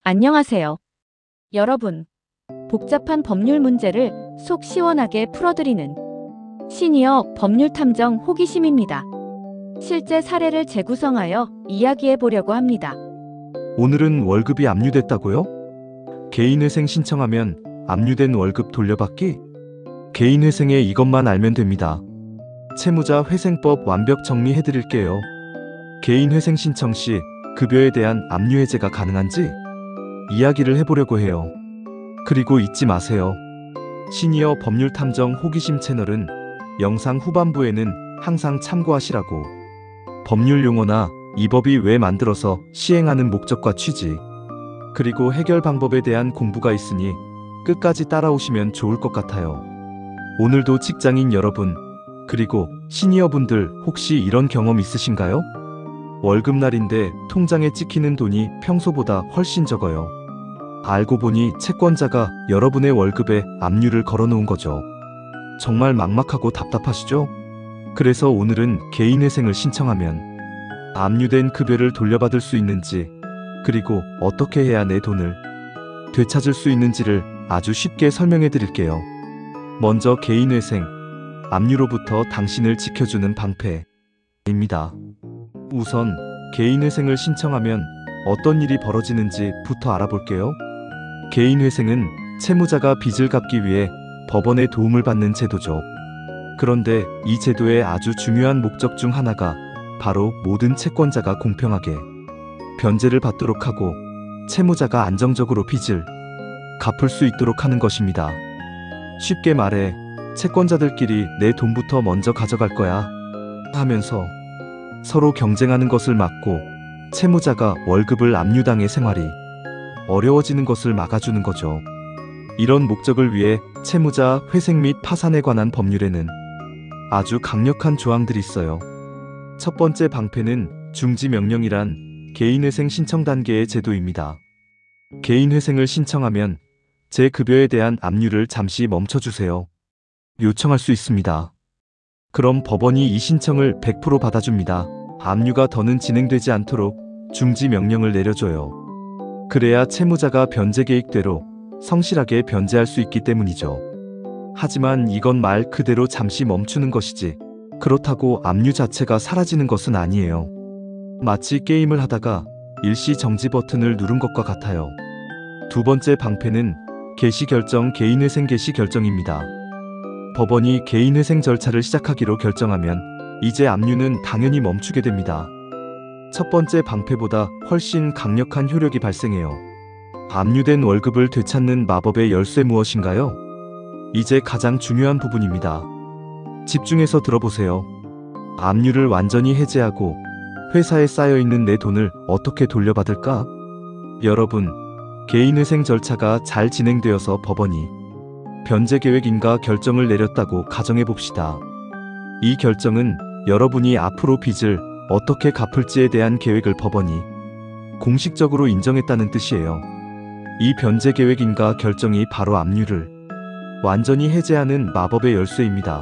안녕하세요. 여러분, 복잡한 법률 문제를 속 시원하게 풀어드리는 시니어 법률탐정 호기심입니다. 실제 사례를 재구성하여 이야기해 보려고 합니다. 오늘은 월급이 압류됐다고요? 개인회생 신청하면 압류된 월급 돌려받기? 개인회생에 이것만 알면 됩니다. 채무자 회생법 완벽 정리해드릴게요. 개인회생 신청 시 급여에 대한 압류 해제가 가능한지 이야기를 해보려고 해요. 그리고 잊지 마세요. 시니어 법률탐정 호기심 채널은 영상 후반부에는 항상 참고하시라고 법률 용어나 이 법이 왜 만들어서 시행하는 목적과 취지, 그리고 해결 방법에 대한 공부가 있으니 끝까지 따라오시면 좋을 것 같아요. 오늘도 직장인 여러분, 그리고 시니어분들 혹시 이런 경험 있으신가요? 월급날인데 통장에 찍히는 돈이 평소보다 훨씬 적어요. 알고 보니 채권자가 여러분의 월급에 압류를 걸어놓은 거죠. 정말 막막하고 답답하시죠? 그래서 오늘은 개인회생을 신청하면 압류된 급여를 돌려받을 수 있는지, 그리고 어떻게 해야 내 돈을 되찾을 수 있는지를 아주 쉽게 설명해 드릴게요. 먼저 개인회생, 압류로부터 당신을 지켜주는 방패입니다. 우선 개인회생을 신청하면 어떤 일이 벌어지는지부터 알아볼게요. 개인회생은 채무자가 빚을 갚기 위해 법원의 도움을 받는 제도죠. 그런데 이 제도의 아주 중요한 목적 중 하나가 바로 모든 채권자가 공평하게 변제를 받도록 하고 채무자가 안정적으로 빚을 갚을 수 있도록 하는 것입니다. 쉽게 말해 채권자들끼리 내 돈부터 먼저 가져갈 거야 하면서 서로 경쟁하는 것을 막고 채무자가 월급을 압류당해 생활이 어려워지는 것을 막아주는 거죠. 이런 목적을 위해 채무자 회생 및 파산에 관한 법률에는 아주 강력한 조항들이 있어요. 첫 번째 방패는 중지명령이란 개인회생 신청 단계의 제도입니다. 개인회생을 신청하면 제 급여에 대한 압류를 잠시 멈춰주세요 요청할 수 있습니다. 그럼 법원이 이 신청을 100% 받아줍니다. 압류가 더는 진행되지 않도록 중지 명령을 내려줘요. 그래야 채무자가 변제 계획대로 성실하게 변제할 수 있기 때문이죠. 하지만 이건 말 그대로 잠시 멈추는 것이지 그렇다고 압류 자체가 사라지는 것은 아니에요. 마치 게임을 하다가 일시 정지 버튼을 누른 것과 같아요. 두 번째 방패는 개시결정 개인회생 개시결정입니다. 법원이 개인회생 절차를 시작하기로 결정하면 이제 압류는 당연히 멈추게 됩니다. 첫 번째 방패보다 훨씬 강력한 효력이 발생해요. 압류된 월급을 되찾는 마법의 열쇠 무엇인가요? 이제 가장 중요한 부분입니다. 집중해서 들어보세요. 압류를 완전히 해제하고 회사에 쌓여있는 내 돈을 어떻게 돌려받을까? 여러분, 개인회생 절차가 잘 진행되어서 법원이 변제 계획인가 결정을 내렸다고 가정해봅시다. 이 결정은 여러분이 앞으로 빚을 어떻게 갚을지에 대한 계획을 법원이 공식적으로 인정했다는 뜻이에요. 이 변제 계획인가 결정이 바로 압류를 완전히 해제하는 마법의 열쇠입니다.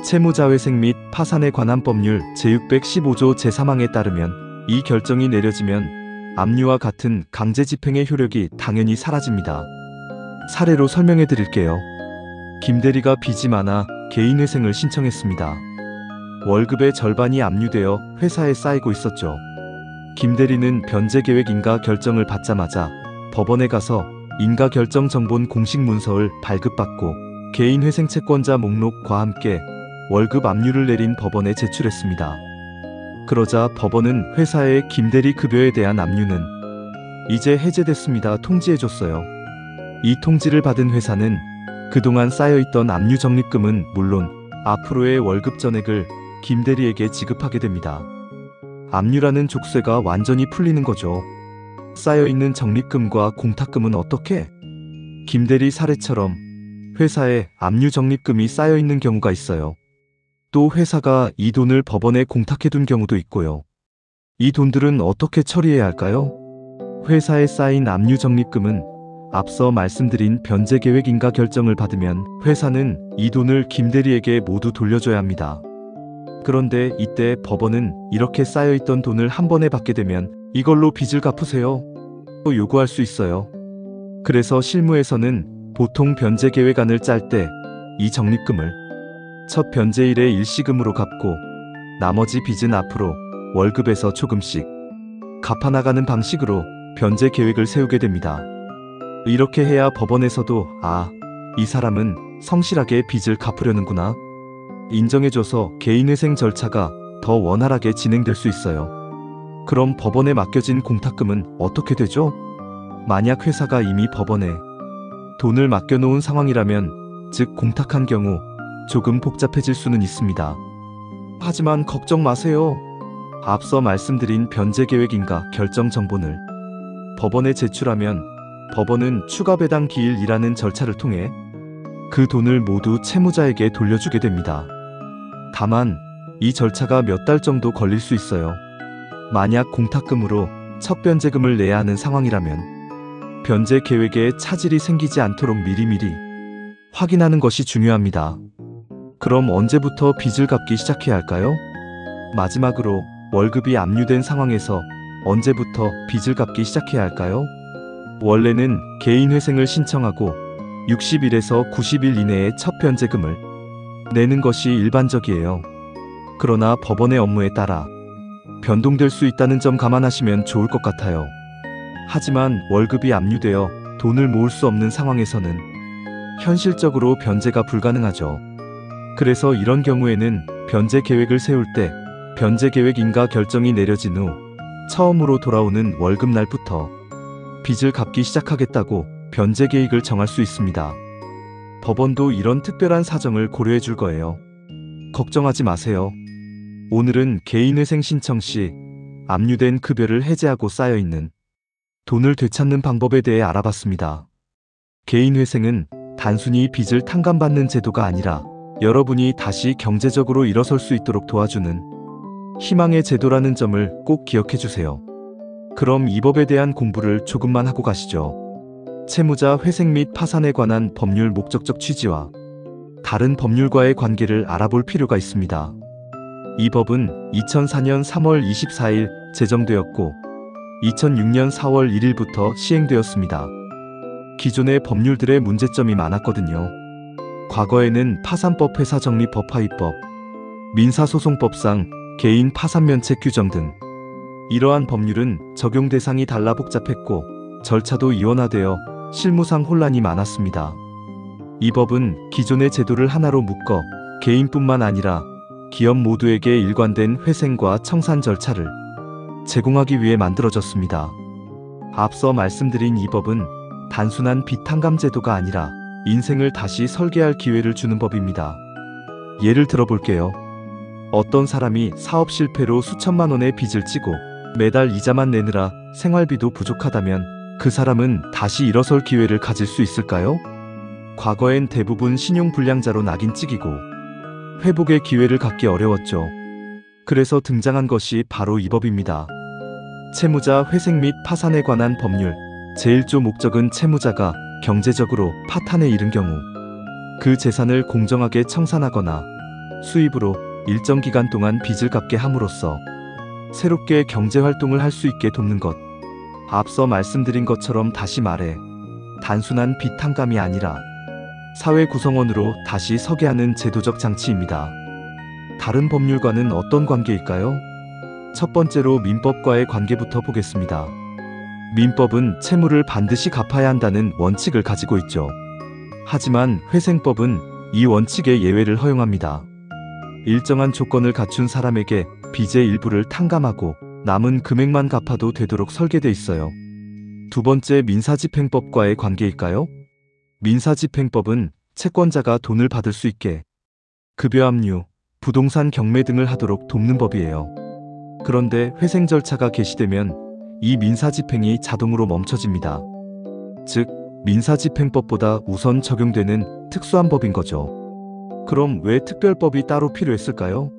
채무자회생 및 파산에 관한 법률 제615조 제3항에 따르면 이 결정이 내려지면 압류와 같은 강제집행의 효력이 당연히 사라집니다. 사례로 설명해 드릴게요. 김대리가 빚이 많아 개인회생을 신청했습니다. 월급의 절반이 압류되어 회사에 쌓이고 있었죠. 김대리는 변제계획 인가 결정을 받자마자 법원에 가서 인가결정 정본 공식 문서를 발급받고 개인회생 채권자 목록과 함께 월급 압류를 내린 법원에 제출했습니다. 그러자 법원은 회사의 김대리 급여에 대한 압류는 이제 해제됐습니다 통지해줬어요. 이 통지를 받은 회사는 그동안 쌓여있던 압류 적립금은 물론 앞으로의 월급 전액을 김대리에게 지급하게 됩니다. 압류라는 족쇄가 완전히 풀리는 거죠. 쌓여있는 적립금과 공탁금은 어떻게? 김대리 사례처럼 회사에 압류 적립금이 쌓여있는 경우가 있어요. 또 회사가 이 돈을 법원에 공탁해둔 경우도 있고요. 이 돈들은 어떻게 처리해야 할까요? 회사에 쌓인 압류 적립금은 앞서 말씀드린 변제계획 인가 결정을 받으면 회사는 이 돈을 김대리에게 모두 돌려줘야 합니다. 그런데 이때 법원은 이렇게 쌓여있던 돈을 한 번에 받게 되면 이걸로 빚을 갚으세요 요구할 수 있어요. 그래서 실무에서는 보통 변제 계획안을 짤 때 이 적립금을 첫 변제일에 일시금으로 갚고 나머지 빚은 앞으로 월급에서 조금씩 갚아나가는 방식으로 변제 계획을 세우게 됩니다. 이렇게 해야 법원에서도 이 사람은 성실하게 빚을 갚으려는구나 인정해줘서 개인회생 절차가 더 원활하게 진행될 수 있어요. 그럼 법원에 맡겨진 공탁금은 어떻게 되죠? 만약 회사가 이미 법원에 돈을 맡겨놓은 상황이라면 즉 공탁한 경우 조금 복잡해질 수는 있습니다. 하지만 걱정 마세요. 앞서 말씀드린 변제계획인가 결정 정본을 법원에 제출하면 법원은 추가 배당 기일이라는 절차를 통해 그 돈을 모두 채무자에게 돌려주게 됩니다. 다만 이 절차가 몇 달 정도 걸릴 수 있어요. 만약 공탁금으로 첫 변제금을 내야 하는 상황이라면 변제 계획에 차질이 생기지 않도록 미리미리 확인하는 것이 중요합니다. 그럼 언제부터 빚을 갚기 시작해야 할까요? 마지막으로 월급이 압류된 상황에서 언제부터 빚을 갚기 시작해야 할까요? 원래는 개인회생을 신청하고 60일에서 90일 이내에 첫 변제금을 내는 것이 일반적이에요. 그러나 법원의 업무에 따라 변동될 수 있다는 점 감안하시면 좋을 것 같아요. 하지만 월급이 압류되어 돈을 모을 수 없는 상황에서는 현실적으로 변제가 불가능하죠. 그래서 이런 경우에는 변제 계획을 세울 때 변제 계획인가 결정이 내려진 후 처음으로 돌아오는 월급날부터 빚을 갚기 시작하겠다고 변제 계획을 정할 수 있습니다. 법원도 이런 특별한 사정을 고려해 줄 거예요. 걱정하지 마세요. 오늘은 개인회생 신청 시 압류된 급여를 해제하고 쌓여있는 돈을 되찾는 방법에 대해 알아봤습니다. 개인회생은 단순히 빚을 탕감받는 제도가 아니라 여러분이 다시 경제적으로 일어설 수 있도록 도와주는 희망의 제도라는 점을 꼭 기억해 주세요. 그럼 이 법에 대한 공부를 조금만 하고 가시죠. 채무자 회생 및 파산에 관한 법률 목적적 취지와 다른 법률과의 관계를 알아볼 필요가 있습니다. 이 법은 2004년 3월 24일 제정되었고 2006년 4월 1일부터 시행되었습니다. 기존의 법률들의 문제점이 많았거든요. 과거에는 파산법, 회사정리법, 하위법, 민사소송법상 개인 파산면책 규정 등 이러한 법률은 적용 대상이 달라 복잡했고 절차도 이원화되어 실무상 혼란이 많았습니다. 이 법은 기존의 제도를 하나로 묶어 개인뿐만 아니라 기업 모두에게 일관된 회생과 청산 절차를 제공하기 위해 만들어졌습니다. 앞서 말씀드린 이 법은 단순한 빚 탕감 제도가 아니라 인생을 다시 설계할 기회를 주는 법입니다. 예를 들어볼게요. 어떤 사람이 사업 실패로 수천만 원의 빚을 지고 매달 이자만 내느라 생활비도 부족하다면 그 사람은 다시 일어설 기회를 가질 수 있을까요? 과거엔 대부분 신용불량자로 낙인 찍히고 회복의 기회를 갖기 어려웠죠. 그래서 등장한 것이 바로 이 법입니다. 채무자 회생 및 파산에 관한 법률 제1조 목적은 채무자가 경제적으로 파탄에 이른 경우 그 재산을 공정하게 청산하거나 수입으로 일정 기간 동안 빚을 갚게 함으로써 새롭게 경제활동을 할 수 있게 돕는 것. 앞서 말씀드린 것처럼 다시 말해 단순한 빚 탕감이 아니라 사회 구성원으로 다시 서게 하는 제도적 장치입니다. 다른 법률과는 어떤 관계일까요? 첫 번째로 민법과의 관계부터 보겠습니다. 민법은 채무를 반드시 갚아야 한다는 원칙을 가지고 있죠. 하지만 회생법은 이 원칙의 예외를 허용합니다. 일정한 조건을 갖춘 사람에게 빚의 일부를 탕감하고 남은 금액만 갚아도 되도록 설계돼 있어요. 두 번째, 민사집행법과의 관계일까요? 민사집행법은 채권자가 돈을 받을 수 있게 급여 압류, 부동산 경매 등을 하도록 돕는 법이에요. 그런데 회생 절차가 개시되면 이 민사집행이 자동으로 멈춰집니다. 즉, 민사집행법보다 우선 적용되는 특수한 법인 거죠. 그럼 왜 특별법이 따로 필요했을까요?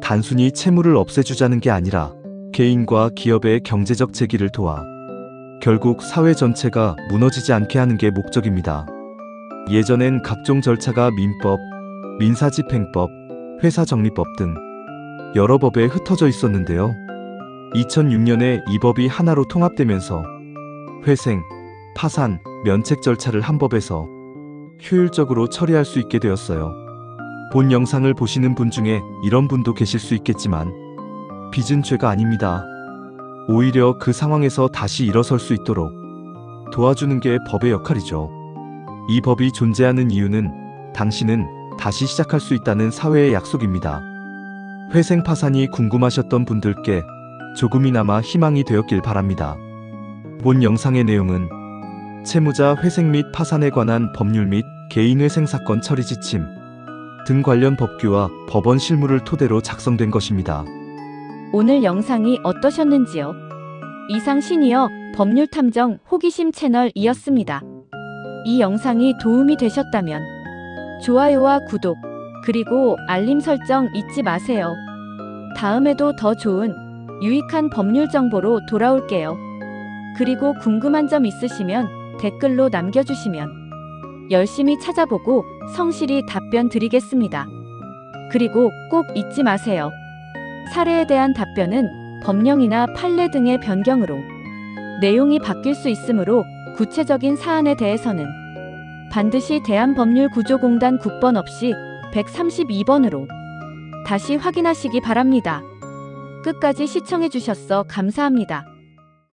단순히 채무를 없애주자는 게 아니라 개인과 기업의 경제적 재기를 도와 결국 사회 전체가 무너지지 않게 하는 게 목적입니다. 예전엔 각종 절차가 민법, 민사집행법, 회사정리법 등 여러 법에 흩어져 있었는데요. 2006년에 이 법이 하나로 통합되면서 회생, 파산, 면책 절차를 한 법에서 효율적으로 처리할 수 있게 되었어요. 본 영상을 보시는 분 중에 이런 분도 계실 수 있겠지만 빚은 죄가 아닙니다. 오히려 그 상황에서 다시 일어설 수 있도록 도와주는 게 법의 역할이죠. 이 법이 존재하는 이유는 당신은 다시 시작할 수 있다는 사회의 약속입니다. 회생 파산이 궁금하셨던 분들께 조금이나마 희망이 되었길 바랍니다. 본 영상의 내용은 채무자 회생 및 파산에 관한 법률 및 개인회생 사건 처리 지침 등 관련 법규와 법원 실무를 토대로 작성된 것입니다. 오늘 영상이 어떠셨는지요? 이상 시니어 법률탐정 호기심 채널이었습니다. 이 영상이 도움이 되셨다면 좋아요와 구독, 그리고 알림 설정 잊지 마세요. 다음에도 더 좋은 유익한 법률 정보로 돌아올게요. 그리고 궁금한 점 있으시면 댓글로 남겨주시면 열심히 찾아보고 성실히 답변 드리겠습니다. 그리고 꼭 잊지 마세요. 사례에 대한 답변은 법령이나 판례 등의 변경으로 내용이 바뀔 수 있으므로 구체적인 사안에 대해서는 반드시 대한법률구조공단 국번 없이 132번으로 다시 확인하시기 바랍니다. 끝까지 시청해주셔서 감사합니다.